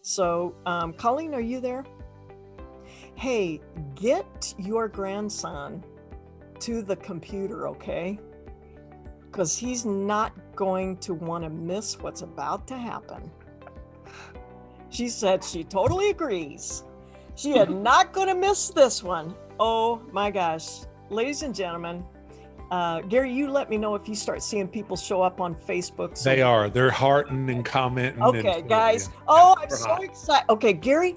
So, Colleen, are you there? Hey, get your grandson to the computer, okay? Because he's not going to want to miss what's about to happen. She said she totally agrees. She is not going to miss this one. Oh my gosh. Ladies and gentlemen, Gary, you let me know if you start seeing people show up on Facebook. They are. They're hearting and commenting. Okay, guys. Oh, I'm so excited. Okay, Gary,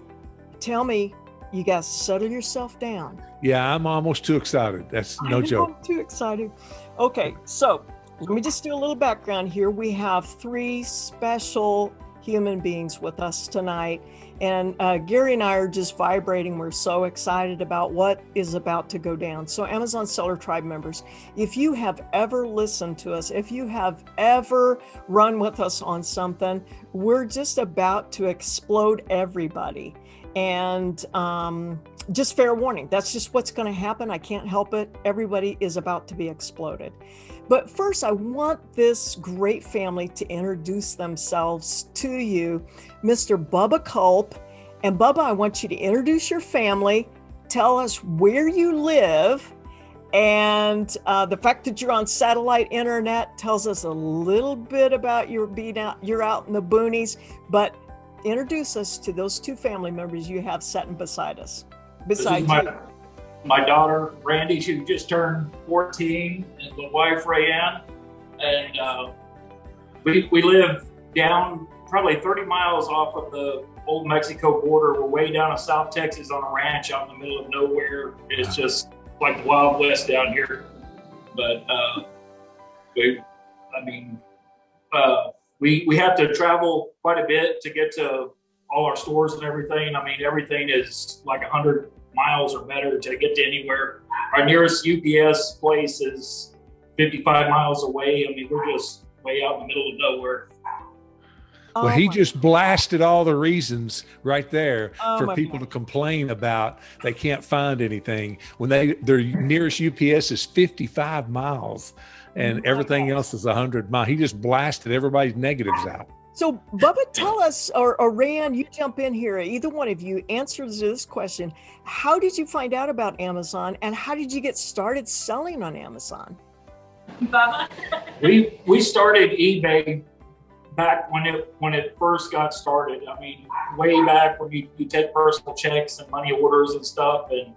tell me, you guys settle yourself down. Yeah, I'm almost too excited. That's no joke. I'm too excited. Okay, so let me just do a little background here. We have 3 special human beings with us tonight, and Gary and I are just vibrating. We're so excited about what is about to go down. So Amazon Seller Tribe members, if you have ever listened to us, if you have ever run with us on something, we're just about to explode everybody. And just fair warning, that's just what's going to happen. I can't help it. Everybody is about to be exploded. But first, I want this great family to introduce themselves to you. Mr. Bubba Culp. And Bubba, I want you to introduce your family, tell us where you live, and the fact that you're on satellite internet tells us a little bit about your being out. You're out in the boonies, but introduce us to those 2 family members you have sitting beside us. Beside you. My daughter, Randy, she just turned 14, and the wife, Rayanne. And we live down probably 30 miles off of the old Mexico border. We're way down in South Texas on a ranch out in the middle of nowhere. It's just like the Wild West down here. But we have to travel quite a bit to get to all our stores and everything. I mean, everything is like 100 miles or better to get to anywhere. Our nearest UPS place is 55 miles away. I mean, we're just way out in the middle of nowhere. Well, he just blasted all the reasons right there for people to complain about they can't find anything when their nearest UPS is 55 miles and everything else is 100 miles. He just blasted everybody's negatives out. So Bubba, tell us, or Rayanne, you jump in here. Either one of you answers this question. How did you find out about Amazon, and how did you get started selling on Amazon? Bubba? We started eBay back when it first got started. I mean, way back when you take personal checks and money orders and stuff, and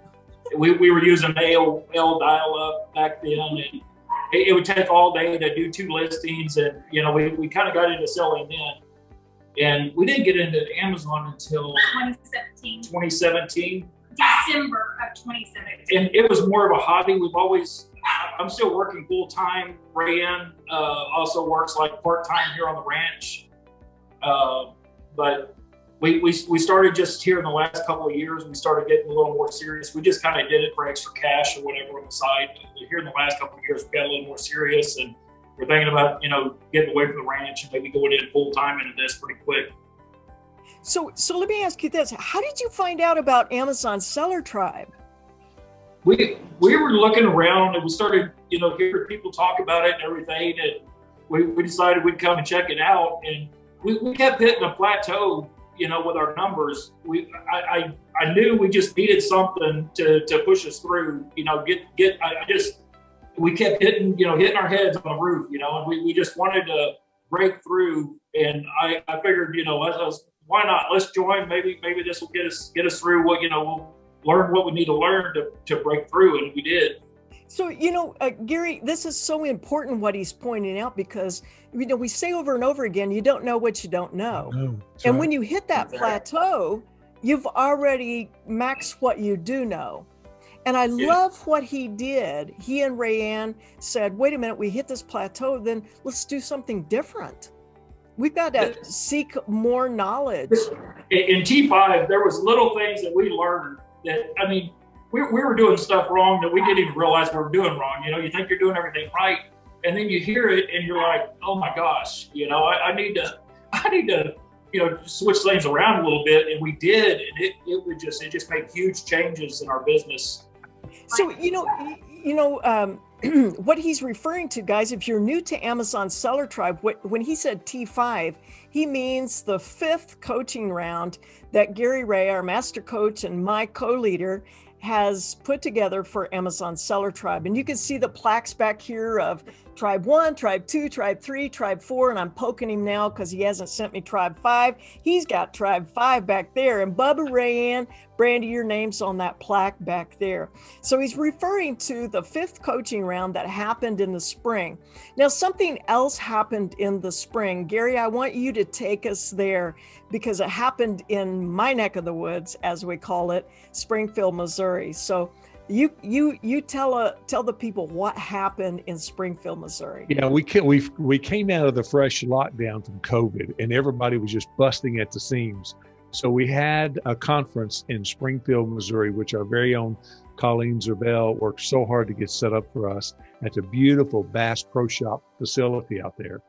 we were using AOL dial-up back then, and it would take all day to do 2 listings, and we kind of got into selling then, and we didn't get into Amazon until 2017. December of 2017. And it was more of a hobby. I'm still working full time. Rayanne also works like part time here on the ranch, but we started just here in the last couple of years. We started getting a little more serious. We just kind of did it for extra cash or whatever on the side. But here in the last couple of years, we got a little more serious, and we're thinking about getting away from the ranch and maybe going in full time into this pretty quick. So let me ask you this: how did you find out about Amazon Seller Tribe? We were looking around, and we started hearing people talk about it and everything, and we decided we'd come and check it out, and we kept hitting a plateau. With our numbers, I knew we just needed something to push us through. We kept hitting our heads on the roof. And we just wanted to break through. And I figured, why not? Let's join. Maybe this will get us through. What we'll learn what we need to learn to break through, and we did. So, Gary, this is so important what he's pointing out, because, we say over and over again, you don't know what you don't know. And when you hit that plateau, you've already maxed what you do know. And I love what he did. He and Rayanne said, wait a minute, we hit this plateau, then let's do something different. We've got to seek more knowledge. In T5, there was little things that we learned that, we were doing stuff wrong that we didn't even realize we were doing wrong. You think you're doing everything right, and then you hear it and you're like, oh my gosh, I need to switch things around a little bit. And we did, and it just made huge changes in our business. So, what he's referring to, guys, if you're new to Amazon Seller Tribe, when he said T5, he means the 5th coaching round that Gary Ray, our master coach and my co-leader, has put together for Amazon Seller Tribe. And you can see the plaques back here of Tribe 1, Tribe 2, Tribe 3, Tribe 4, and I'm poking him now because he hasn't sent me Tribe 5. He's got Tribe 5 back there. And Bubba, Rayanne, Brandy, your name's on that plaque back there. So he's referring to the 5th coaching round that happened in the spring. Now, something else happened in the spring. Gary, I want you to take us there because it happened in my neck of the woods, as we call it, Springfield, Missouri. So you tell the people what happened in Springfield, Missouri. Yeah, we came out of the fresh lockdown from COVID, and everybody was just busting at the seams. So we had a conference in Springfield, Missouri, which our very own Colleen Zerbel worked so hard to get set up for us at the beautiful Bass Pro Shop facility out there.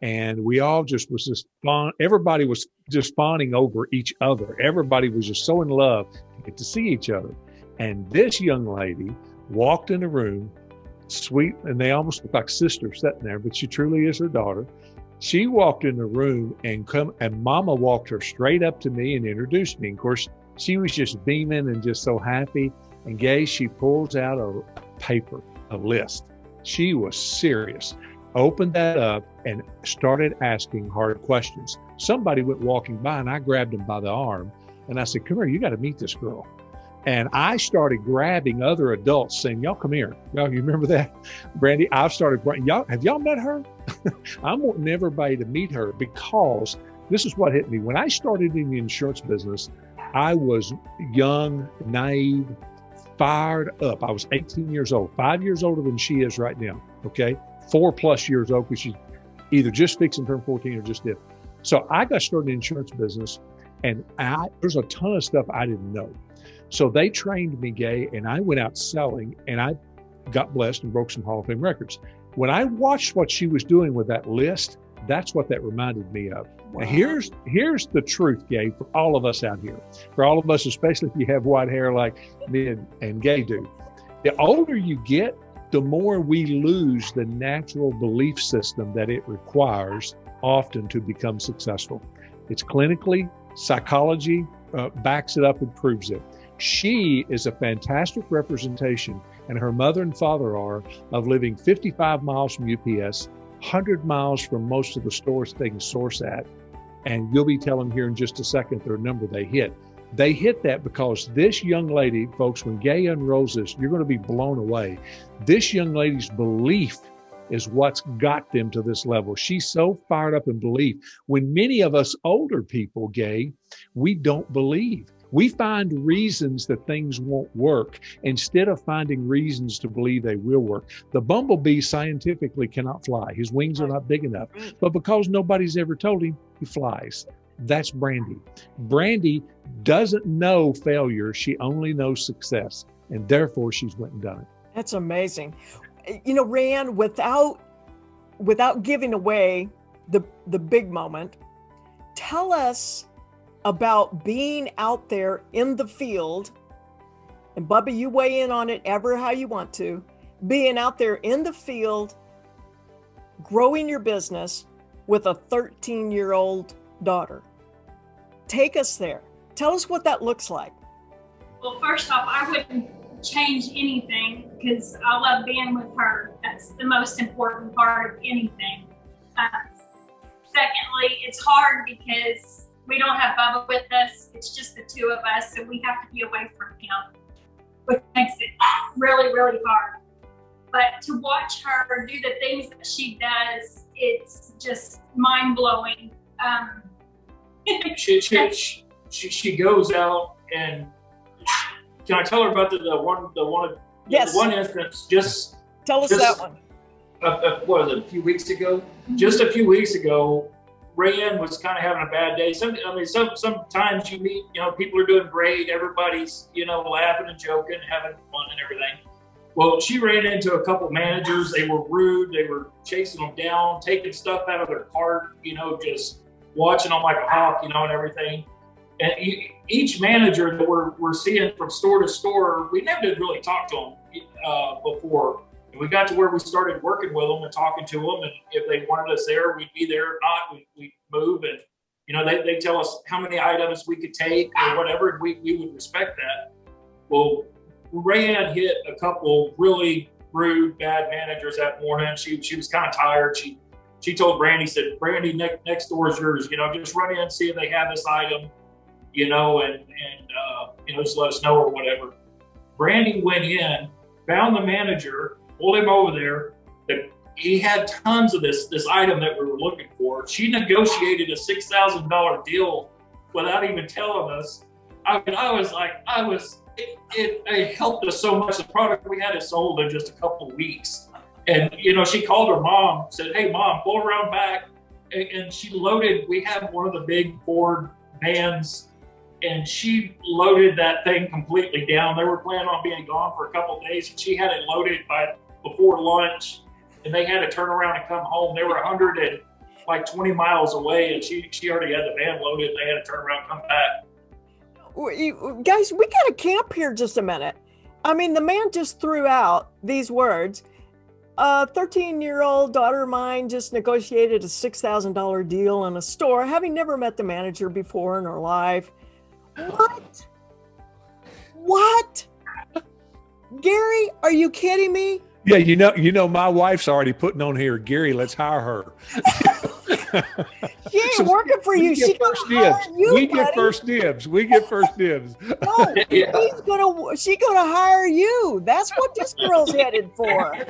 And we all everybody was just fawning over each other. Everybody was just so in love to get to see each other. And this young lady walked in the room, sweet, and they almost look like sisters sitting there, but she truly is her daughter. She walked in the room and Mama walked her straight up to me and introduced me. Of course, she was just beaming and just so happy. And Gay, she pulls out a paper, a list. She was serious. Opened that up and started asking hard questions. Somebody went walking by and I grabbed him by the arm and I said, "Come here, you got to meet this girl." And I started grabbing other adults saying, "Y'all come here." Y'all, you remember that? Brandy, I started, have y'all met her? I'm wanting everybody to meet her because this is what hit me. When I started in the insurance business, I was young, naive, fired up. I was 18 years old, 5 years older than she is right now. Okay. 4+ years old because she's either just fixing to turn 14 or just did. So I got started in the insurance business and there's a ton of stuff I didn't know. So they trained me, Gay, and I went out selling and I got blessed and broke some Hall of Fame records. When I watched what she was doing with that list, that's what that reminded me of. Wow. Now here's the truth, Gay, for all of us out here, for all of us, especially if you have white hair like me and Gay do. The older you get, the more we lose the natural belief system that it requires often to become successful. It's clinically, psychology backs it up and proves it. She is a fantastic representation, and her mother and father are, of living 55 miles from UPS, 100 miles from most of the stores they can source at. And you'll be telling here in just a second their number they hit. They hit that because this young lady, folks, when Gay unrolls this, you're going to be blown away. This young lady's belief is what's got them to this level. She's so fired up in belief. When many of us older people, Gay, we don't believe. We find reasons that things won't work instead of finding reasons to believe they will work. The bumblebee scientifically cannot fly. His wings are not big enough. But because nobody's ever told him, he flies. That's Brandy. Brandy doesn't know failure. She only knows success. And therefore, she's went and done it. That's amazing. You know, Rayanne, without giving away the big moment, tell us about being out there in the field. And Bubba, you weigh in on it ever how you want to. Being out there in the field, growing your business with a 13-year-old daughter. Take us there. Tell us what that looks like. Well, first off, I wouldn't change anything because I love being with her. That's the most important part of anything. Secondly, it's hard because we don't have Bubba with us. It's just the two of us, so we have to be away from him, which makes it really, really hard. But to watch her do the things that she does, it's just mind-blowing. She goes out and can I tell her about yes. one instance? Just tell us that one. What was it? A few weeks ago? Mm-hmm. Just a few weeks ago, Rayanne was kind of having a bad day. Sometimes you meet, people are doing great. Everybody's, laughing and joking, having fun and everything. Well, she ran into a couple managers. They were rude. They were chasing them down, taking stuff out of their cart, just watching them like a hawk, and everything. And each manager that we're seeing from store to store, we never did really talk to them before. And we got to where we started working with them and talking to them. And if they wanted us there, we'd be there. If not, we'd move. And, you know, they tell us how many items we could take or whatever, and we would respect that. Well, Rayanne hit a couple really rude, bad managers that morning. She was kind of tired. She told Brandy, said, Brandy, next door is yours. You know, just run in and see if they have this item, you know, and you know, just let us know or whatever. Brandy went in, found the manager, pulled him over there. He had tons of this item that we were looking for. She negotiated a $6,000 deal without even telling us. I mean, it helped us so much. The product we had it sold in just a couple of weeks. And, you know, she called her mom, said, hey, Mom, pull around back. And she loaded, we have one of the big Ford vans, and she loaded that thing completely down. They were planning on being gone for a couple of days, and she had it loaded before lunch, and they had to turn around and come home. They were 120 miles away, and she already had the van loaded. They had to turn around and come back. Guys, we got to camp here just a minute. I mean, the man just threw out these words. A 13-year-old daughter of mine just negotiated a $6,000 deal in a store, having never met the manager before in her life. What? Gary, are you kidding me? Yeah, you know, my wife's already putting on here, Gary, let's hire her. She ain't working for you. She first dibs. We get first dibs. We get first dibs. No, she's gonna hire you. That's what this girl's headed for.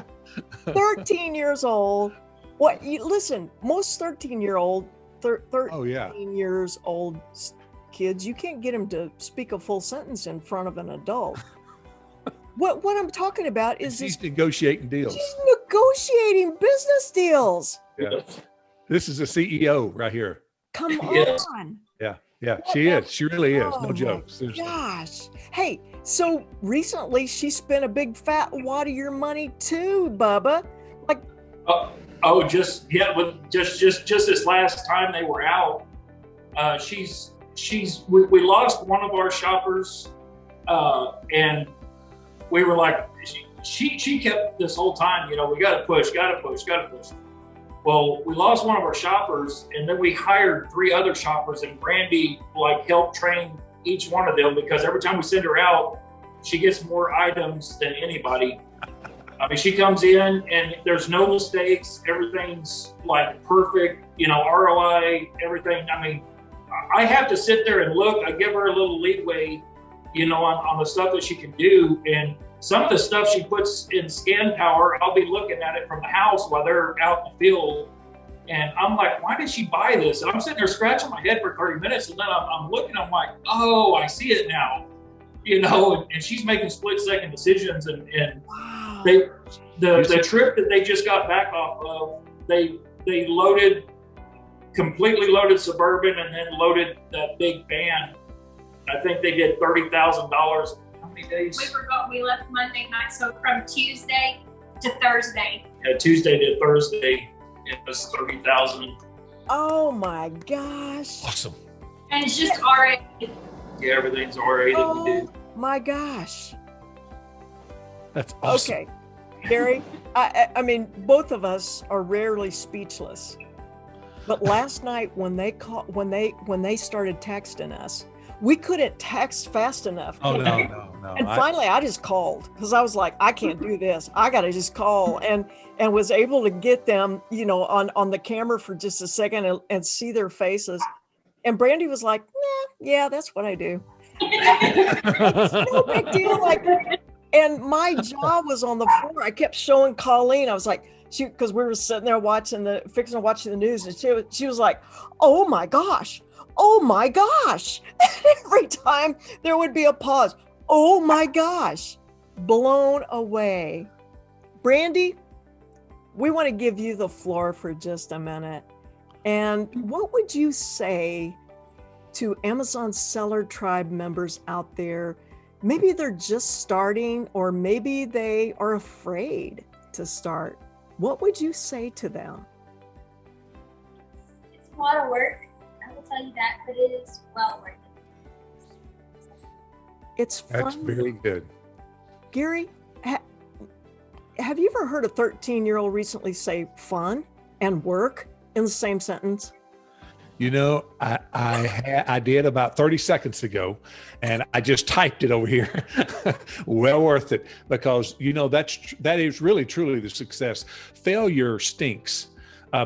13 years old. What? Listen, most 13-year-old, 13 years old kids, you can't get them to speak a full sentence in front of an adult. What I'm talking about is she's negotiating deals. She's negotiating business deals. Yeah. This is a CEO right here. Come on. Yeah, she is. She really is. No joke. Seriously. Gosh. Hey, so recently she spent a big fat wad of your money too, Bubba. Like, just this last time they were out, we lost one of our shoppers, and we were like, she kept this whole time, you know, we gotta push. Well, we lost one of our shoppers, and then we hired 3 other shoppers, and Brandy helped train each one of them, because every time we send her out, she gets more items than anybody. I mean, she comes in and there's no mistakes. Everything's perfect, you know, ROI, everything. I mean, I have to sit there and look. I give her a little leeway, you know, on the stuff that she can do. And some of the stuff she puts in scan power, I'll be looking at it from the house while they're out in the field. And I'm like, why did she buy this? And I'm sitting there scratching my head for 30 minutes. And then I'm looking, I'm like, oh, I see it now. You know, and she's making split-second decisions. And wow. The trip that they just got back off of, they completely loaded Suburban and then loaded that big van. I think they did $30,000. How many days? We left Monday night, so from Tuesday to Thursday. Yeah, Tuesday to Thursday, it was 30,000. Oh my gosh! Awesome. And it's just RA. Yeah, everything's RA that we did. Oh my gosh! That's awesome. Okay, Gary. I mean, both of us are rarely speechless, but last night when they started texting us, we couldn't text fast enough. Oh, no. And finally, I just called because I was like, I can't do this. I got to just call, and was able to get them, you know, on the camera for just a second and see their faces. And Brandy was like, yeah, that's what I do. No big deal. And my jaw was on the floor. I kept showing Colleen. I was like, because we were sitting there watching the news, and she was like, oh my gosh. Every time there would be a pause. Oh my gosh. Blown away. Brandy, we want to give you the floor for just a minute. And what would you say to Amazon Seller Tribe members out there? Maybe they're just starting, or maybe they are afraid to start. What would you say to them? It's a lot of work. I will tell you that, but it is well worth it. It's fun. That's very good. Gary, have you ever heard a 13-year-old recently say fun and work in the same sentence? You know, I did about 30 seconds ago, and I just typed it over here. Well worth it, because you know that is really truly the success. Failure stinks.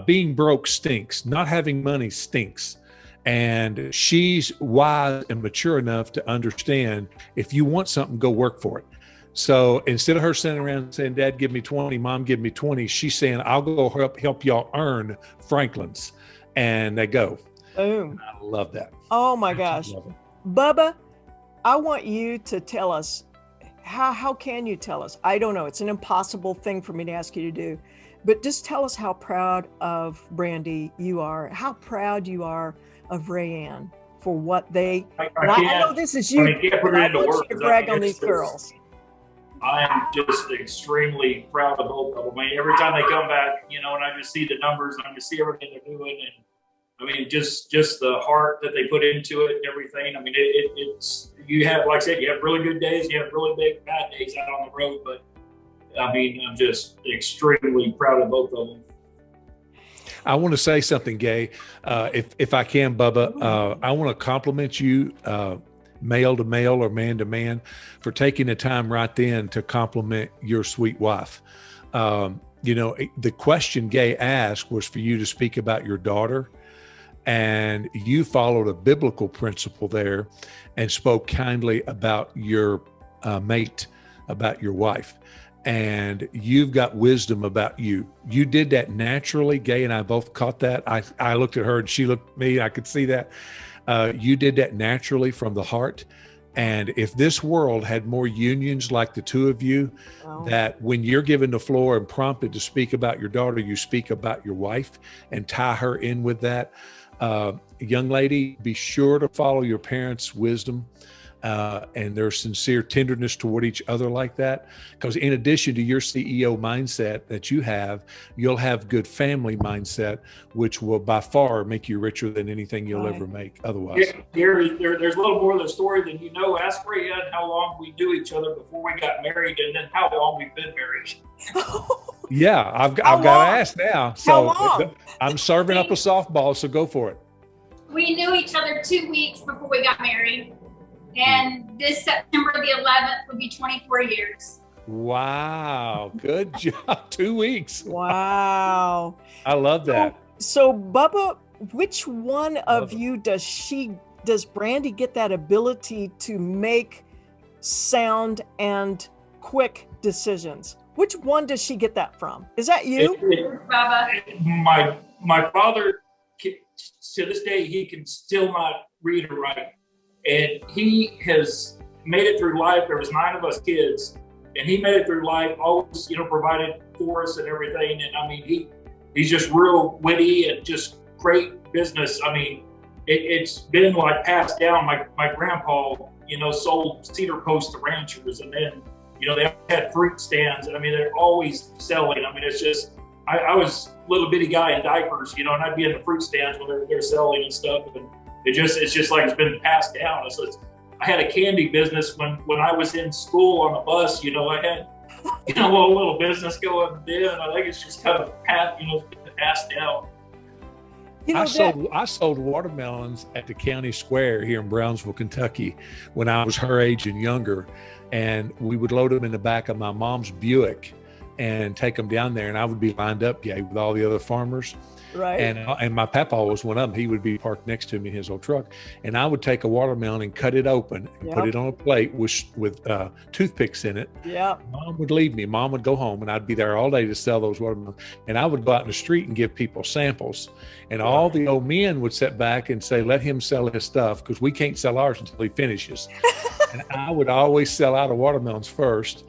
Being broke stinks. Not having money stinks. And she's wise and mature enough to understand, if you want something, go work for it. So instead of her sitting around saying, Dad, give me 20, Mom, give me 20, she's saying, I'll go help y'all earn Franklin's. And they go. Boom. I love that. Oh my gosh. Bubba, I want you to tell us, how can you tell us? I don't know. It's an impossible thing for me to ask you to do, but just tell us how proud of Brandy you are, how proud you are of Rayanne for what they, I know this is you, but I want you to brag on these girls. I am just extremely proud of both of them. I mean, every time they come back, you know, and I just see the numbers, and I just see everything they're doing, and I mean, just the heart that they put into it and everything. I mean, it's, you have, like I said, you have really good days, you have really big bad days out on the road, but I mean, I'm just extremely proud of both of them. I want to say something, Gay, if I can, Bubba. I want to compliment you, male to male or man to man, for taking the time right then to compliment your sweet wife. You know, the question Gay asked was for you to speak about your daughter, and you followed a biblical principle there and spoke kindly about your mate, about your wife. And you've got wisdom about you. You did that naturally. Gay and I both caught that. I looked at her and she looked at me. I could see that. You did that naturally from the heart. And if this world had more unions like the two of you, that when you're given the floor and prompted to speak about your daughter, you speak about your wife and tie her in with that. Young lady, be sure to follow your parents' wisdom and their sincere tenderness toward each other like that. Because in addition to your CEO mindset that you have, you'll have good family mindset, which will by far make you richer than anything you'll ever make otherwise. There's a little more of the story than you know. Ask Rayanne how long we knew each other before we got married, and then how long we've been married. Yeah, I've got to ask now. So I'm serving up a softball, so go for it. We knew each other 2 weeks before we got married. And this September the 11th will be 24 years. Wow. Good job. 2 weeks. Wow. I love that. So Bubba, which one of you does Brandy get that ability to make sound and quick decisions? Which one does she get that from? Is that you? Bubba. My father, to this day, he can still not read or write. And he has made it through life. There was 9 of us kids, and he made it through life, always, you know, provided for us and everything. And I mean, he's just real witty and just great business. I mean, it's been like passed down. My grandpa, you know, sold cedar posts to ranchers, and then, you know, they had fruit stands. And I mean, they're always selling. I mean, it's just, I was a little bitty guy in diapers, you know, and I'd be in the fruit stands when they're selling and stuff. And it's just like it's been passed down. So I had a candy business when I was in school on the bus. You know, I had, you know, a little business going then. I think it's just kind of passed down. You know, I sold watermelons at the county square here in Brownsville, Kentucky, when I was her age and younger, and we would load them in the back of my mom's Buick and take them down there, and I would be lined up, Gay, with all the other farmers. Right. And my papa was one of them. He would be parked next to me in his old truck, and I would take a watermelon and cut it open and put it on a plate with toothpicks in it. Yeah. Mom would leave me. Mom would go home, and I'd be there all day to sell those watermelons. And I would go out in the street and give people samples. And all the old men would sit back and say, "Let him sell his stuff, because we can't sell ours until he finishes." And I would always sell out of watermelons first.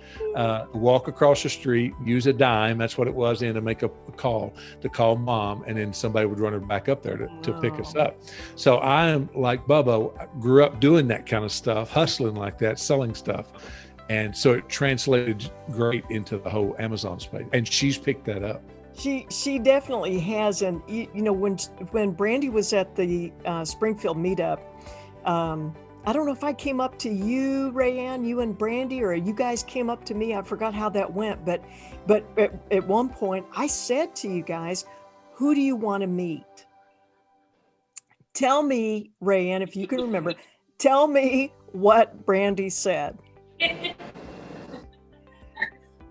Walk across the street, use a dime, that's what it was, to make a call to call Mom, and then somebody would run her back up there to pick us up. So I am like Bubba, grew up doing that kind of stuff, hustling like that, selling stuff. And so it translated great into the whole Amazon space. And she's picked that up. She definitely has. And, you know, when Brandy was at the Springfield meetup, I don't know if I came up to you, Rayanne, you and Brandy, or you guys came up to me. I forgot how that went, but at one point I said to you guys, who do you want to meet? Tell me, Rayanne, if you can remember, tell me what Brandy said.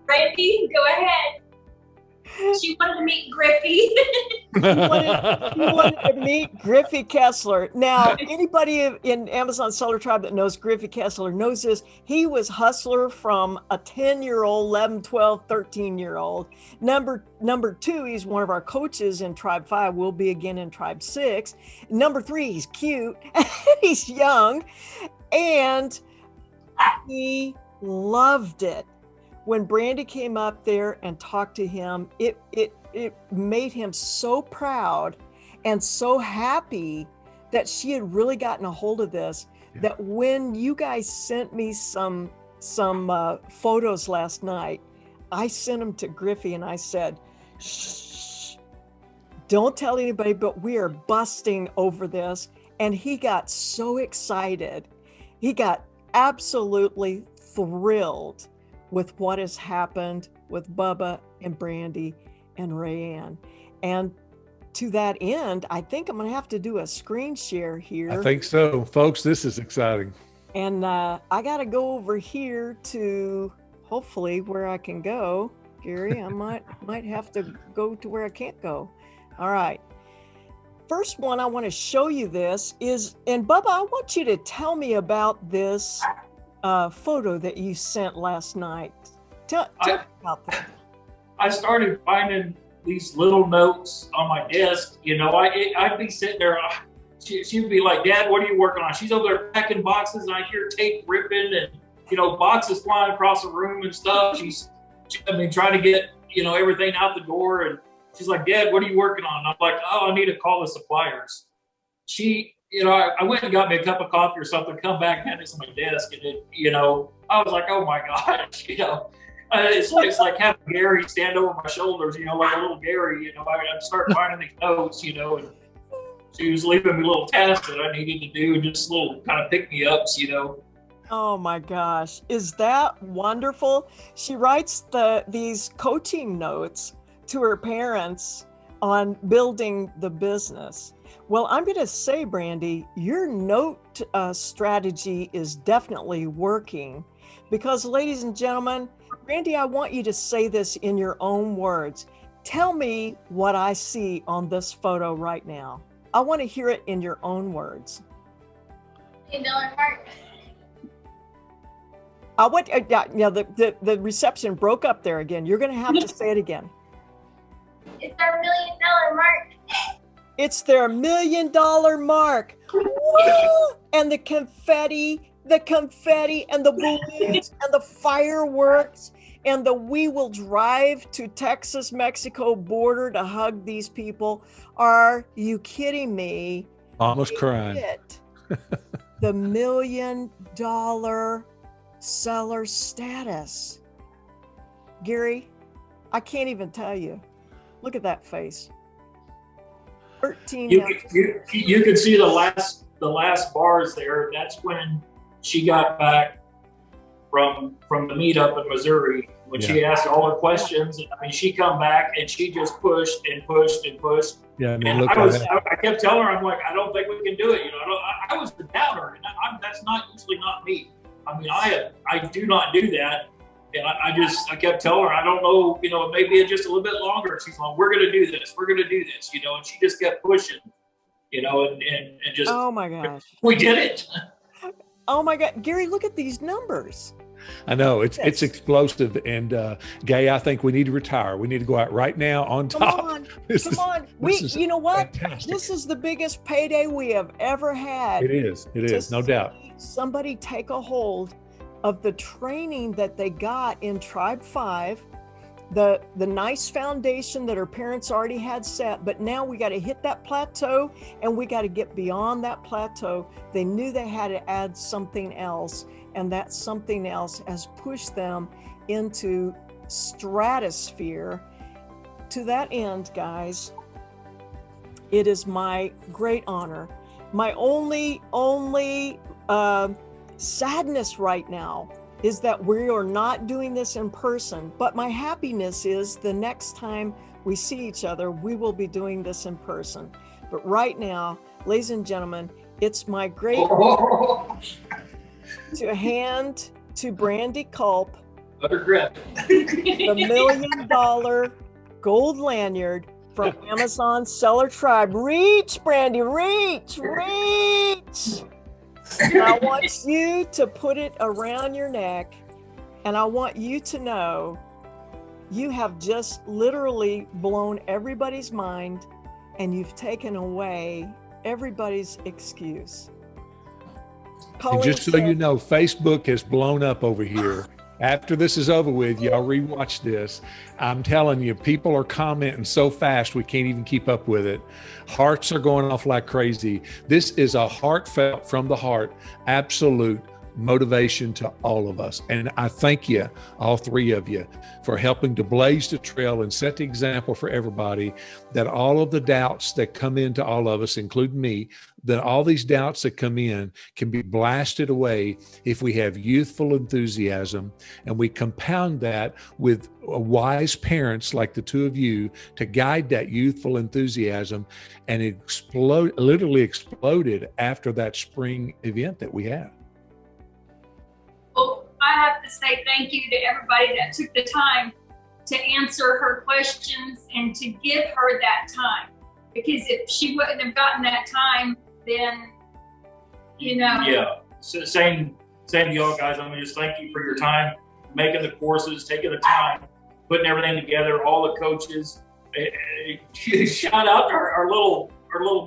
Brandy, go ahead. She wanted to meet Griffey. She wanted to meet Griffey Kessler. Now, anybody in Amazon Seller Tribe that knows Griffey Kessler knows this. He was hustler from a 10-year-old, 11, 12, 13-year-old. Number two, he's one of our coaches in Tribe 5. We'll be again in Tribe 6. Number 3, he's cute. He's young. And he loved it. When Brandy came up there and talked to him, it made him so proud and so happy that she had really gotten a hold of this, that when you guys sent me some photos last night, I sent them to Griffey and I said, shh, don't tell anybody, but we are busting over this. And he got so excited. He got absolutely thrilled with what has happened with Bubba and Brandy and Rayanne. And to that end, I think I'm gonna have to do a screen share here. I think so. Folks, this is exciting. And I gotta go over here to hopefully where I can go. Gary, I might have to go to where I can't go. All right. First one I wanna show you this is, and Bubba, I want you to tell me about this photo that you sent last night. Tell me about that. I started finding these little notes on my desk. You know, I'd be sitting there. She'd be like, "Dad, what are you working on?" She's over there packing boxes, and I hear tape ripping and boxes flying across the room and stuff. She's trying to get everything out the door, and she's like, "Dad, what are you working on?" And I'm like, "Oh, I need to call the suppliers." I went and got me a cup of coffee or something, come back and had it on my desk, and I was like, oh my gosh, it's like having Gary stand over my shoulders, like a little Gary, I'd start finding these notes, and she was leaving me little tasks that I needed to do, just little kind of pick-me-ups, Oh my gosh, is that wonderful? She writes these coaching notes to her parents on building the business. Well, I'm going to say, Brandy, your note strategy is definitely working because, ladies and gentlemen, Brandy, I want you to say this in your own words. Tell me what I see on this photo right now. I want to hear it in your own words. $1 million mark. I want, the reception broke up there again. You're going to have to say it again. It's our $1 million mark. It's their $1 million mark. Woo! And the confetti and the balloons and the fireworks and we will drive to Texas-Mexico border to hug these people. Are you kidding me? Almost crying. The $1 million seller status. Gary, I can't even tell you. Look at that face. 13. You could see the last bars there. That's when she got back from the meetup in Missouri. When she asked all her questions, she come back and she just pushed and pushed and pushed. Yeah, I kept telling her, I'm like, I don't think we can do it. I was the doubter, and that's not usually not me. I do not do that. And I kept telling her, I don't know, maybe just a little bit longer. She's like, we're going to do this. We're going to do this, and she just kept pushing, and just, oh my gosh, we did it. Oh my God, Gary, look at these numbers. I know it's explosive. And Gay, I think we need to retire. We need to go out right now on top. Come on. You know what? Fantastic. This is the biggest payday we have ever had. It is, no doubt. Somebody take a hold of the training that they got in Tribe 5, the nice foundation that her parents already had set, but now we got to hit that plateau and we got to get beyond that plateau. They knew they had to add something else, and that something else has pushed them into stratosphere. To that end, guys, it is my great honor, my only sadness right now is that we are not doing this in person, but my happiness is the next time we see each other, we will be doing this in person. But right now, ladies and gentlemen, it's my great to hand to Brandy Culp the $1 million gold lanyard from Amazon Seller Tribe. Reach, Brandy, reach. And I want you to put it around your neck, and I want you to know you have just literally blown everybody's mind, and you've taken away everybody's excuse. And just so you know, Facebook has blown up over here. After this is over with, y'all rewatch this. I'm telling you, people are commenting so fast we can't even keep up with it. Hearts are going off like crazy. This is a heartfelt, from the heart, absolute motivation to all of us. And I thank you, all three of you, for helping to blaze the trail and set the example for everybody, that all of the doubts that come into all of us, including me, that all these doubts that come in can be blasted away if we have youthful enthusiasm, and we compound that with wise parents like the two of you to guide that youthful enthusiasm. And it literally exploded after that spring event that we had. Well, I have to say thank you to everybody that took the time to answer her questions and to give her that time. Because if she wouldn't have gotten that time, then, you know. Yeah, so same to y'all guys. I mean, just thank you for your time, making the courses, taking the time, putting everything together, all the coaches. Shout out to our little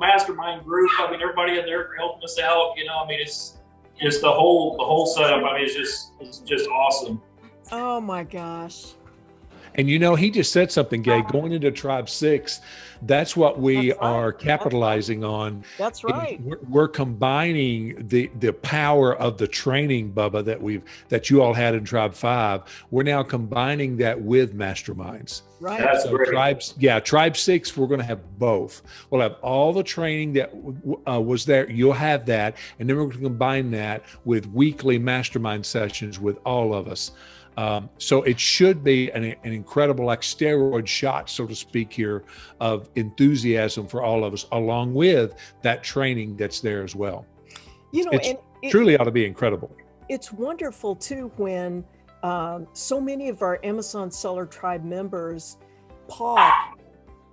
mastermind group. I mean, everybody in there helping us out. You know, I mean, it's just the whole setup. I mean, it's just awesome. Oh my gosh. And you know, he just said something, Gay, going into Tribe 6, that's what we are capitalizing on. That's right. We're combining the power of the training, Bubba, that you all had in Tribe 5. We're now combining that with masterminds. Right. That's so great. Tribe 6, we're going to have both. We'll have all the training that was there. You'll have that. And then we're going to combine that with weekly mastermind sessions with all of us. So it should be an incredible, like, steroid shot, so to speak, here of enthusiasm for all of us, along with that training that's there as well. You know, it truly ought to be incredible. It's wonderful too when so many of our Amazon Seller Tribe members paused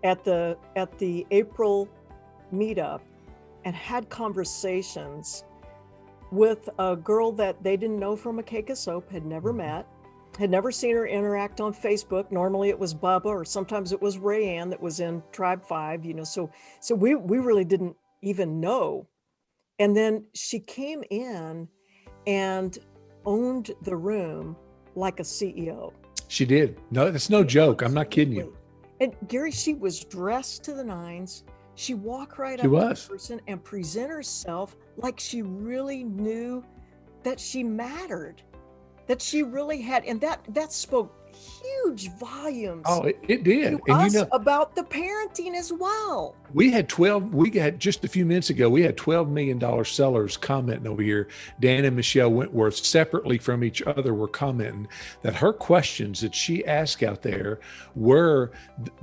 at the April meetup and had conversations with a girl that they didn't know from a cake of soap, had never met, had never seen her interact on Facebook. Normally it was Bubba, or sometimes it was Rayanne that was in Tribe 5, you know, so we really didn't even know. And then she came in and owned the room like a CEO. She did. No, that's no joke. I'm not kidding you. And Gary, she was dressed to the nines. She walked right up to the person and present herself like she really knew that she mattered, that she really had, and that spoke huge volumes. Oh, it did. And us, you know, about the parenting as well. We had just a few minutes ago, we had $12 million sellers commenting over here. Dan and Michelle Wentworth, separately from each other, were commenting that her questions that she asked out there were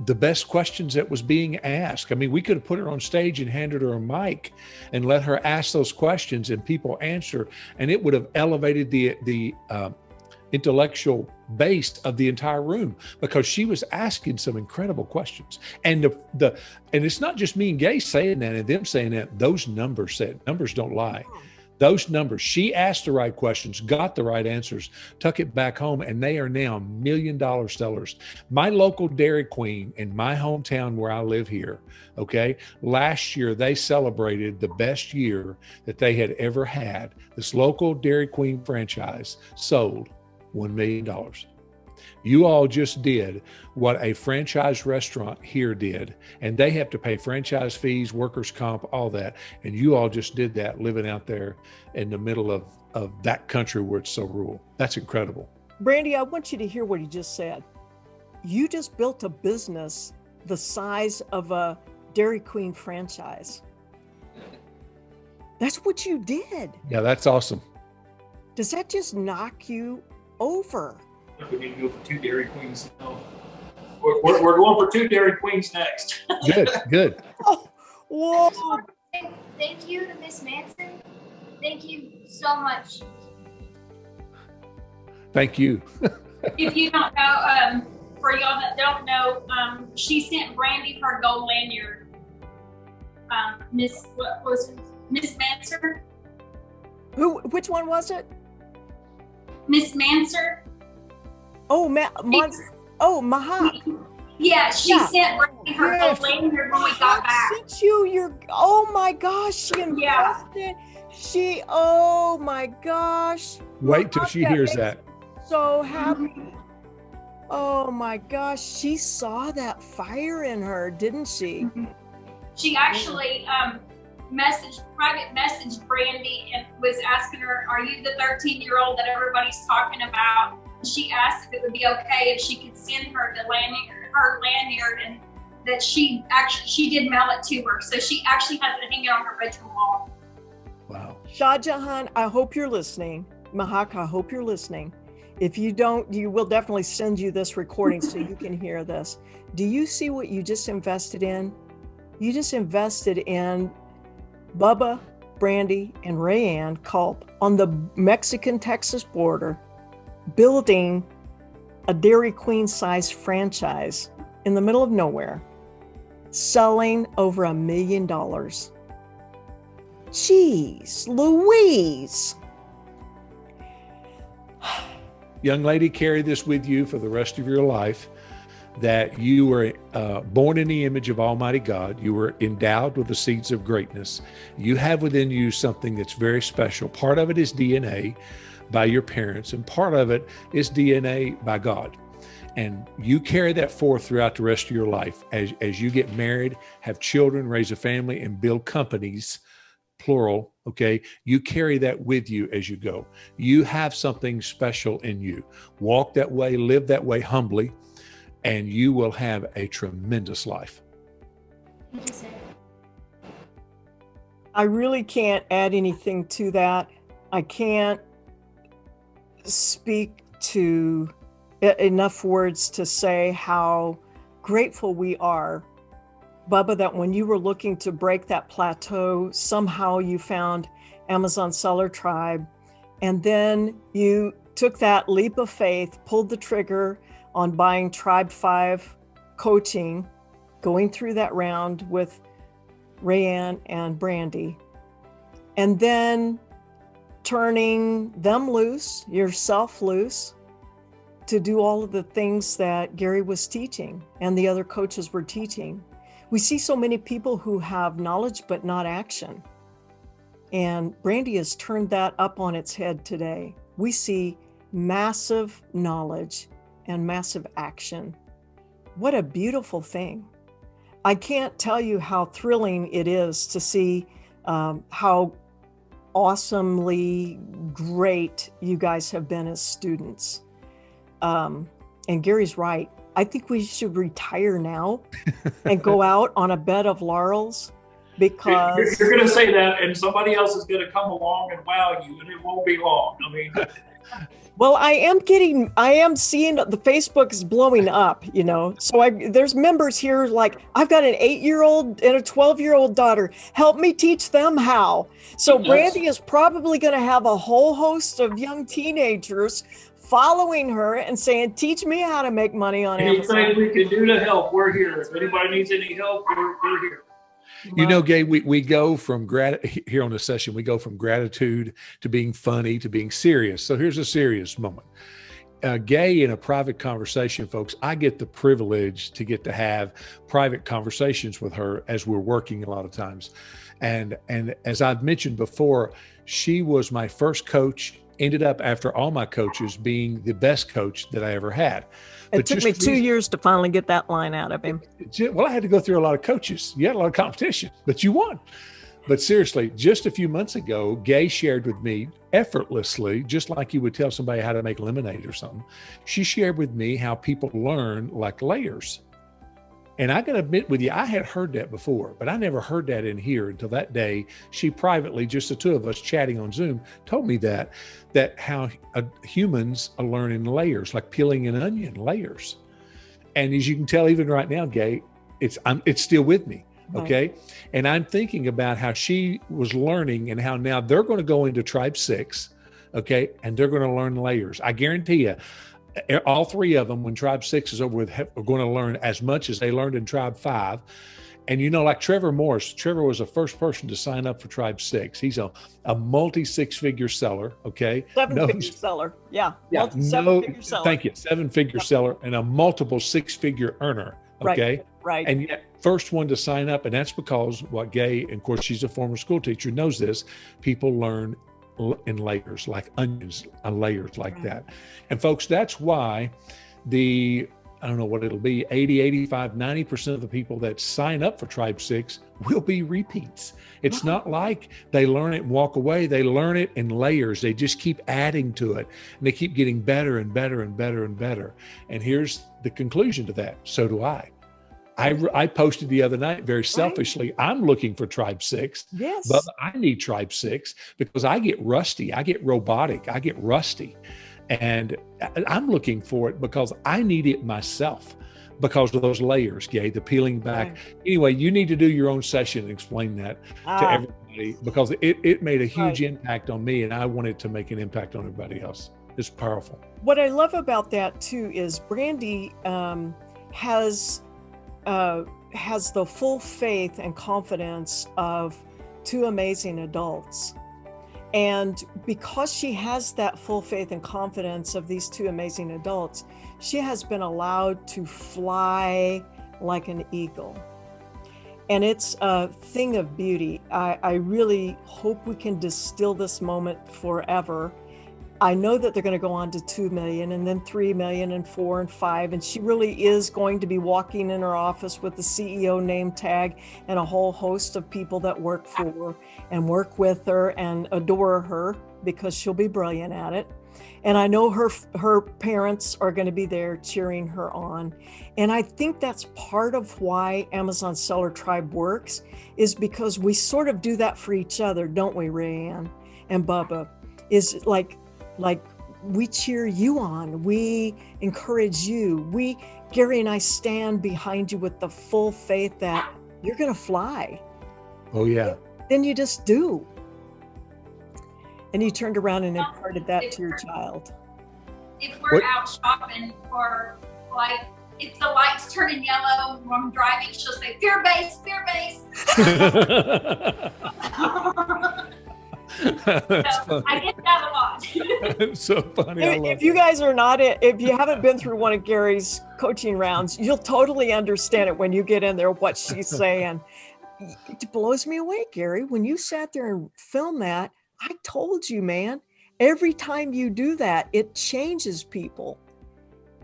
the best questions that was being asked. I mean, we could have put her on stage and handed her a mic and let her ask those questions and people answer, and it would have elevated the intellectual base of the entire room, because she was asking some incredible questions. And and it's not just me and Gay saying that and them saying that. Those numbers don't lie. Those numbers, she asked the right questions, got the right answers, took it back home, and they are now $1 million sellers. My local Dairy Queen in my hometown where I live here, okay, last year they celebrated the best year that they had ever had. This local Dairy Queen franchise sold $1 million. You all just did what a franchise restaurant here did, and they have to pay franchise fees, workers' comp, all that. And you all just did that living out there in the middle of that country where it's so rural. That's incredible. Brandy, I want you to hear what he just said. You just built a business the size of a Dairy Queen franchise. That's what you did. Yeah, that's awesome. Does that just knock you over? I think we need to go for 2 Dairy Queens now. We're going for 2 Dairy Queens next. Good. Oh, whoa. Thank you to Miss Manson. Thank you so much. Thank you. If you don't know, for y'all that don't know, she sent Brandy her gold lanyard. What was it? Miss Manser? Which one was it? Miss Manser? Oh, Mahak. Yeah, she sent Brandy her gold lanyard when we got back. Sent you your, oh my gosh, she invested. Oh my gosh. Wait till she hears that. So happy. Oh my gosh, she saw that fire in her, didn't she? She actually private messaged Brandy and was asking her, "Are you the 13-year-old that everybody's talking about?" She asked if it would be okay if she could send her the lanyard, and that she did mail it to her, so she actually has it hanging on her bedroom wall. Wow. Shah Jahan, I hope you're listening. Mahak, I hope you're listening. If you don't, you will definitely send you this recording so you can hear this. Do you see what you just invested in? You just invested in Bubba, Brandy, and Rayanne Culp on the Mexican-Texas border, building a Dairy Queen sized franchise in the middle of nowhere, selling over $1 million. Jeez Louise. Young lady, carry this with you for the rest of your life, that you were born in the image of Almighty God. You were endowed with the seeds of greatness. You have within you something that's very special. Part of it is DNA by your parents, and part of it is DNA by God. And you carry that forth throughout the rest of your life as you get married, have children, raise a family, and build companies, plural, okay? You carry that with you as you go. You have something special in you. Walk that way, live that way humbly, and you will have a tremendous life. I really can't add anything to that. I can't speak to enough words to say how grateful we are, Bubba, that when you were looking to break that plateau, somehow you found Amazon Seller Tribe, and then you took that leap of faith, pulled the trigger on buying Tribe 5 coaching, going through that round with Rayanne and Brandy, and then turning them loose, yourself loose, to do all of the things that Gary was teaching and the other coaches were teaching. We see so many people who have knowledge but not action. And Brandy has turned that up on its head today. We see massive knowledge and massive action. What a beautiful thing. I can't tell you how thrilling it is to see how awesomely great you guys have been as students. And Gary's right. I think we should retire now and go out on a bed of laurels, because you're going to say that and somebody else is going to come along and wow you, and it won't be long. I mean, well, I am seeing the Facebook is blowing up, so there's members here, like I've got an 8-year-old and a 12-year-old daughter. Help me teach them how. So Brandy is probably going to have a whole host of young teenagers following her and saying, "Teach me how to make money on Amazon." Anything we can do to help, we're here. If anybody needs any help, we're here. Gay, we go from here on the session, we go from gratitude to being funny to being serious. So here's a serious moment. Gay, in a private conversation, folks, I get the privilege to get to have private conversations with her as we're working a lot of times. And as I've mentioned before, she was my first coach, ended up after all my coaches being the best coach that I ever had. It took me 2 years to finally get that line out of him. Well, I had to go through a lot of coaches. You had a lot of competition, but you won. But seriously, just a few months ago, Gay shared with me effortlessly, just like you would tell somebody how to make lemonade or something. She shared with me how people learn like layers. And I got to admit with you, I had heard that before, but I never heard that in here until that day. She privately, just the two of us chatting on Zoom, told me that how humans are learning layers, like peeling an onion, layers. And as you can tell, even right now, Gay, it's still with me. Okay. And I'm thinking about how she was learning and how now they're going to go into Tribe 6. Okay. And they're going to learn layers. I guarantee you, all three of them, when Tribe 6 is over with, are going to learn as much as they learned in Tribe 5. And, you know, like Trevor Morris, Trevor was the first person to sign up for Tribe 6. He's a multi-six-figure seller, okay? Seven-figure seller, yeah. Seven-figure seller. Thank you, seven-figure seller and a multiple six-figure earner, okay? Right. And yet, first one to sign up, and that's because what Gay, and of course, she's a former school teacher, knows this, people learn in layers, like onions, layers like that. And folks, that's why I don't know what it'll be, 80, 85, 90% of the people that sign up for Tribe 6 will be repeats. It's not like they learn it and walk away. They learn it in layers. They just keep adding to it, and they keep getting better and better and better and better. And here's the conclusion to that. So do I. I posted the other night very selfishly, I'm looking for Tribe 6, but I need Tribe 6 because I get rusty. I get robotic. I get rusty. And I'm looking for it because I need it myself because of those layers, Gay, the peeling back. Anyway, you need to do your own session and explain that to everybody because it made a huge impact on me, and I wanted to make an impact on everybody else. It's powerful. What I love about that too is Brandy has the full faith and confidence of two amazing adults. And because she has that full faith and confidence of these two amazing adults, she has been allowed to fly like an eagle. And it's a thing of beauty. I really hope we can distill this moment forever. I know that they're going to go on to 2 million and then 3 million and 4 and 5. And she really is going to be walking in her office with the CEO name tag and a whole host of people that work for her and work with her and adore her because she'll be brilliant at it. And I know her parents are going to be there cheering her on. And I think that's part of why Amazon Seller Tribe works, is because we sort of do that for each other, don't we, Rayanne and Bubba? Is like we cheer you on, we encourage you. Gary and I stand behind you with the full faith that you're going to fly. Oh yeah. Then you just do. And you turned around and imparted that to your child. If we're out shopping, or like if the lights turning yellow when I'm driving, she'll say, "Fear base, fear base." So I get that a lot. It's so funny. If you guys are not, if you haven't been through one of Gary's coaching rounds, you'll totally understand it when you get in there, what she's saying. It blows me away, Gary. When you sat there and filmed that, I told you, man, every time you do that, it changes people.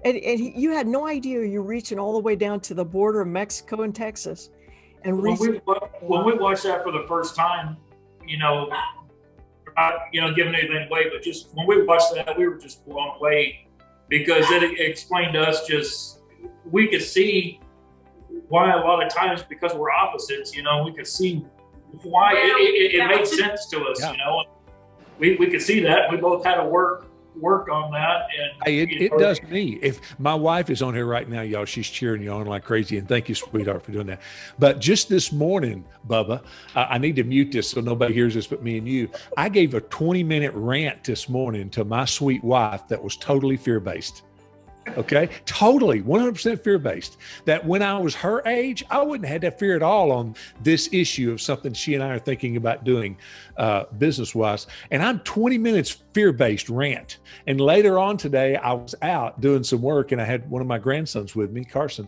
And you had no idea you're reaching all the way down to the border of Mexico and Texas. And when we watched that for the first time, not giving anything away, but just when we watched that, we were just blown away because it explained to us we could see why a lot of times, because we're opposites, we could see why it made sense to us, we could see that. We both had to work on that. And it does me. If my wife is on here right now, y'all, she's cheering you on like crazy. And thank you, sweetheart, for doing that. But just this morning, Bubba, I need to mute this so nobody hears this but me and you. I gave a 20-minute rant this morning to my sweet wife that was totally fear-based. Okay, totally 100% fear-based. That when I was her age, I wouldn't have had that fear at all on this issue of something she and I are thinking about doing business-wise. And I'm 20 minutes fear-based rant. And later on today, I was out doing some work, and I had one of my grandsons with me, Carson,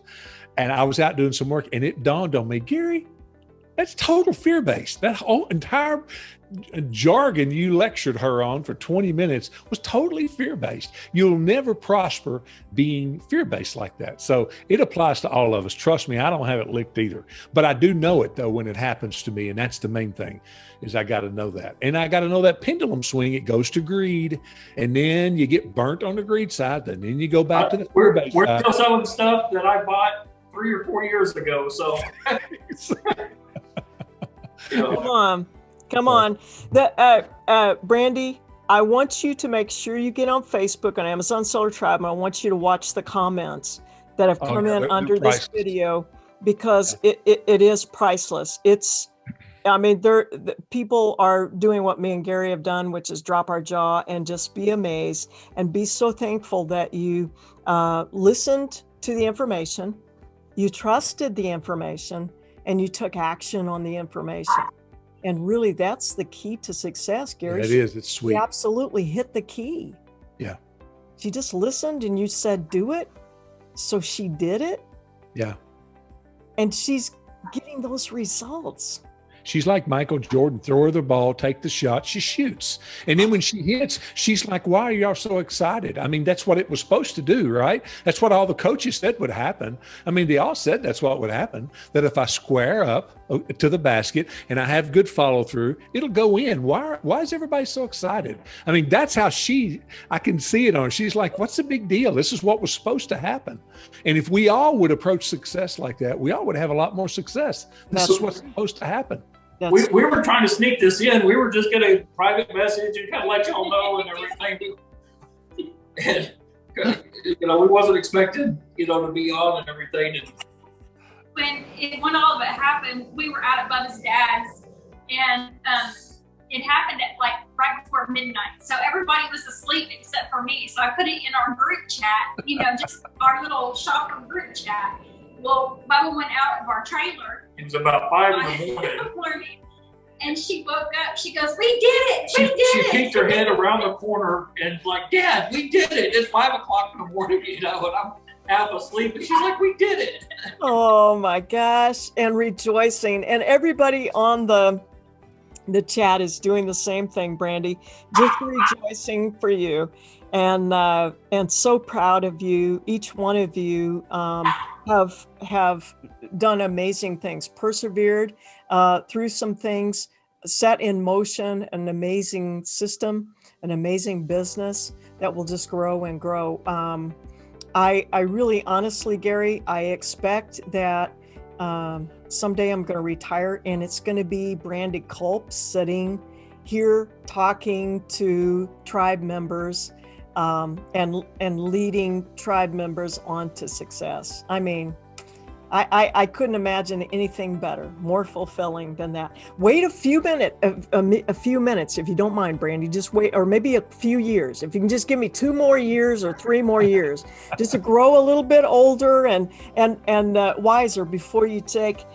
and I was out doing some work, and it dawned on me, Gary, that's total fear-based. That whole entire jargon you lectured her on for 20 minutes was totally fear-based. You'll never prosper being fear-based like that. So it applies to all of us. Trust me, I don't have it licked either. But I do know it, though, when it happens to me. And that's the main thing, is I got to know that. And I got to know that pendulum swing. It goes to greed. And then you get burnt on the greed side. And then you go back to the fear-based side. We're still selling stuff that I bought 3 or 4 years ago. So, come on. Brandy, I want you to make sure you get on Facebook on Amazon Seller Tribe, and I want you to watch the comments that have come in under this video, because it is priceless. People are doing what me and Gary have done, which is drop our jaw and just be amazed and be so thankful that you listened to the information, you trusted the information, and you took action on the information. And really, that's the key to success, Gary. It is. It's sweet. She absolutely hit the key. Yeah. She just listened and you said, do it. So she did it. Yeah. And she's getting those results. She's like Michael Jordan, throw her the ball, take the shot, she shoots. And then when she hits, she's like, why are y'all so excited? I mean, that's what it was supposed to do, right? That's what all the coaches said would happen. I mean, they all said that's what would happen, that if I square up to the basket and I have good follow through, it'll go in. Why is everybody so excited? I mean, that's how I can see it on her. She's like, what's the big deal? This is what was supposed to happen. And if we all would approach success like that, we all would have a lot more success. This is what's supposed to happen. We were trying to sneak this in. We were just going to private message and kind of let y'all know and everything. And, we wasn't expected, to be on and everything. When all of it happened, we were out at Bubba's dad's, and it happened at right before midnight. So everybody was asleep except for me. So I put it in our group chat, just our little shopper group chat. Well, Bubba went out of our trailer. It was about 5 in the morning. And she woke up. She goes, we did it. We did it. She peeked her head around the corner and like, Dad, we did it. It's 5 o'clock in the morning, and I'm half asleep. And she's like, we did it. Oh my gosh. And rejoicing. And everybody on the chat is doing the same thing, Brandy, just rejoicing for you. And so proud of you. Each one of you have done amazing things, persevered through some things, set in motion an amazing system, an amazing business that will just grow and grow. I really, honestly, Gary, I expect that someday I'm going to retire and it's going to be Brandy Culp sitting here talking to tribe members and leading tribe members on to success. I mean, I couldn't imagine anything better, more fulfilling than that. Wait a few minutes, if you don't mind, Brandy. Just wait, or maybe a few years. If you can just give me 2 more years or 3 more years, just to grow a little bit older and wiser before you take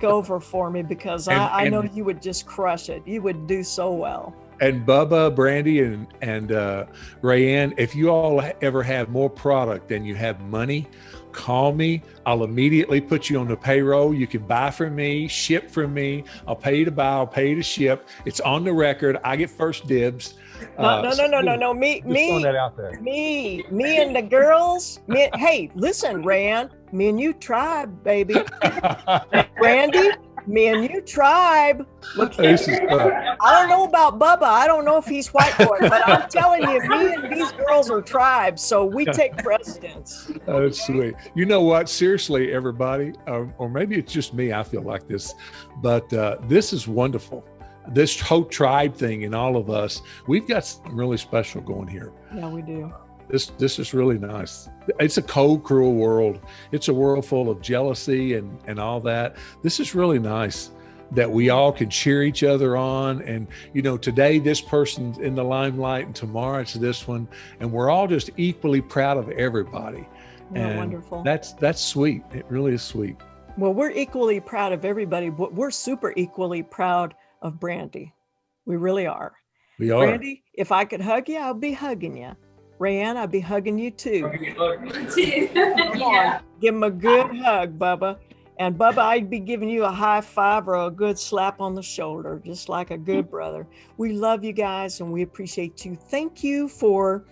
over for me, because I know you would just crush it. You would do so well. And Bubba, Brandy, and Rayanne, if you all ever have more product than you have money, call me. I'll immediately put you on the payroll. You can buy from me, ship from me. I'll pay you to buy, I'll pay you to ship. It's on the record. I get first dibs. No. Me and the girls. Hey, listen, Rayanne, me and you tribe, baby. Brandy, me and you tribe. Look here. I don't know about Bubba. I don't know if he's white boy, but I'm telling you, me and these girls are tribes, so we take precedence. Oh, that's sweet. You know what? Seriously, everybody, or maybe it's just me, I feel like this, but this is wonderful. This whole tribe thing and all of us, we've got something really special going here. Yeah, we do. This is really nice. It's a cold, cruel world. It's a world full of jealousy and all that. This is really nice that we all can cheer each other on. And, today this person's in the limelight and tomorrow it's this one. And we're all just equally proud of everybody. Yeah, and wonderful. That's sweet. It really is sweet. Well, we're equally proud of everybody, but we're super equally proud of Brandy. We really are. We are. Brandy, if I could hug you, I'll be hugging you. Rayanne, I'll be hugging you too. Come on, give him a good hug, Bubba. And Bubba, I'd be giving you a high five or a good slap on the shoulder, just like a good brother. We love you guys and we appreciate you. Thank you for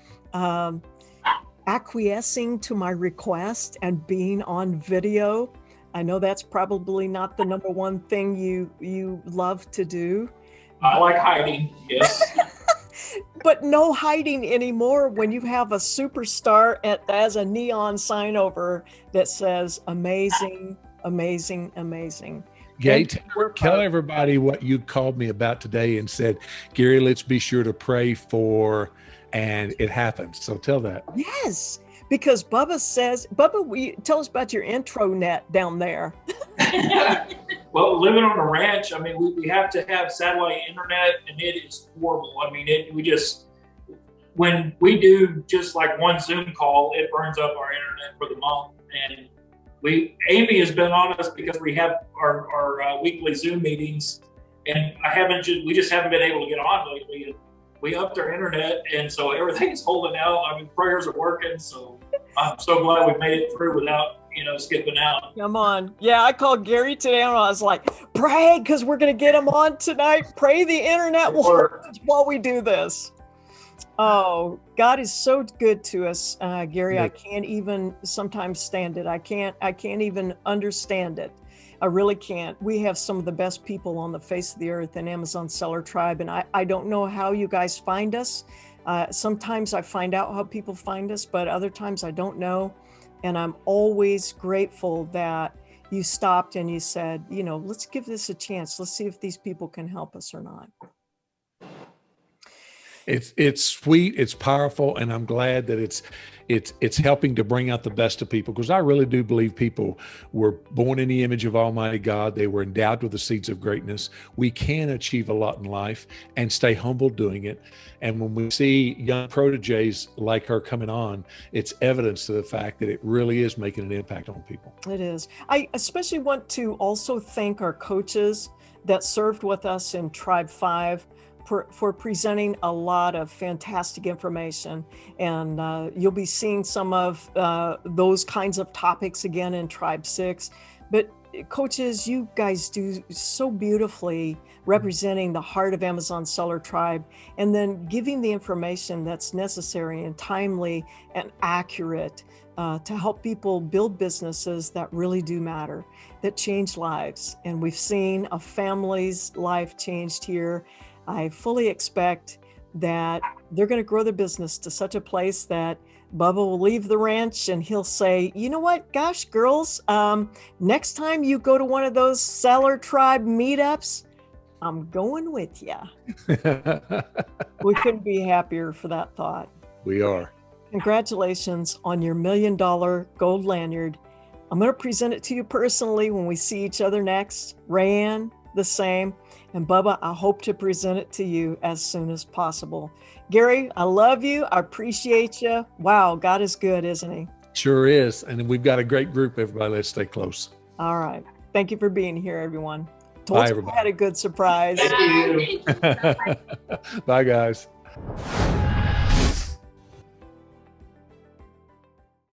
acquiescing to my request and being on video. I know that's probably not the number one thing you love to do. I like hiding, yes. But no hiding anymore when you have a superstar as a neon sign over that says amazing, amazing, amazing. Gay, tell everybody what you called me about today and said, Gary, let's be sure to pray for, and it happened. So tell that. Yes, because Bubba, tell us about your intranet down there. Well, living on a ranch, I mean, we have to have satellite internet, and it is horrible. I mean, when we do just like one Zoom call, it burns up our internet for the month. And Amy has been on us because we have our weekly Zoom meetings, and we just haven't been able to get on lately. And we upped our internet, and so everything's holding out. I mean, prayers are working, so I'm so glad we made it through without skipping out. Come on. Yeah, I called Gary today and I was like, pray, because we're going to get him on tonight. Pray the internet will work while we do this. Oh, God is so good to us, Gary. I can't even sometimes stand it. I can't even understand it. I really can't. We have some of the best people on the face of the earth in Amazon Seller Tribe. And I don't know how you guys find us. Sometimes I find out how people find us, but other times I don't know. And I'm always grateful that you stopped and you said, let's give this a chance. Let's see if these people can help us or not. It's sweet, it's powerful, and I'm glad that it's helping to bring out the best of people, because I really do believe people were born in the image of Almighty God. They were endowed with the seeds of greatness. We can achieve a lot in life and stay humble doing it. And when we see young proteges like her coming on, it's evidence to the fact that it really is making an impact on people. It is. I especially want to also thank our coaches that served with us in Tribe 5 for presenting a lot of fantastic information. And you'll be seeing some of those kinds of topics again in Tribe 6. But coaches, you guys do so beautifully representing the heart of Amazon Seller Tribe, and then giving the information that's necessary and timely and accurate to help people build businesses that really do matter, that change lives. And we've seen a family's life changed here. I fully expect that they're going to grow the business to such a place that Bubba will leave the ranch and he'll say, you know what, gosh, girls, next time you go to one of those Seller Tribe meetups, I'm going with you. We couldn't be happier for that thought. We are. Congratulations on your $1 million gold lanyard. I'm going to present it to you personally when we see each other next. Rayanne, the same. And Bubba, I hope to present it to you as soon as possible. Gary, I love you. I appreciate you. Wow, God is good, isn't he? Sure is. And we've got a great group, everybody. Let's stay close. All right. Thank you for being here, everyone. Bye, everybody. I had a good surprise. Thank you. Bye, guys.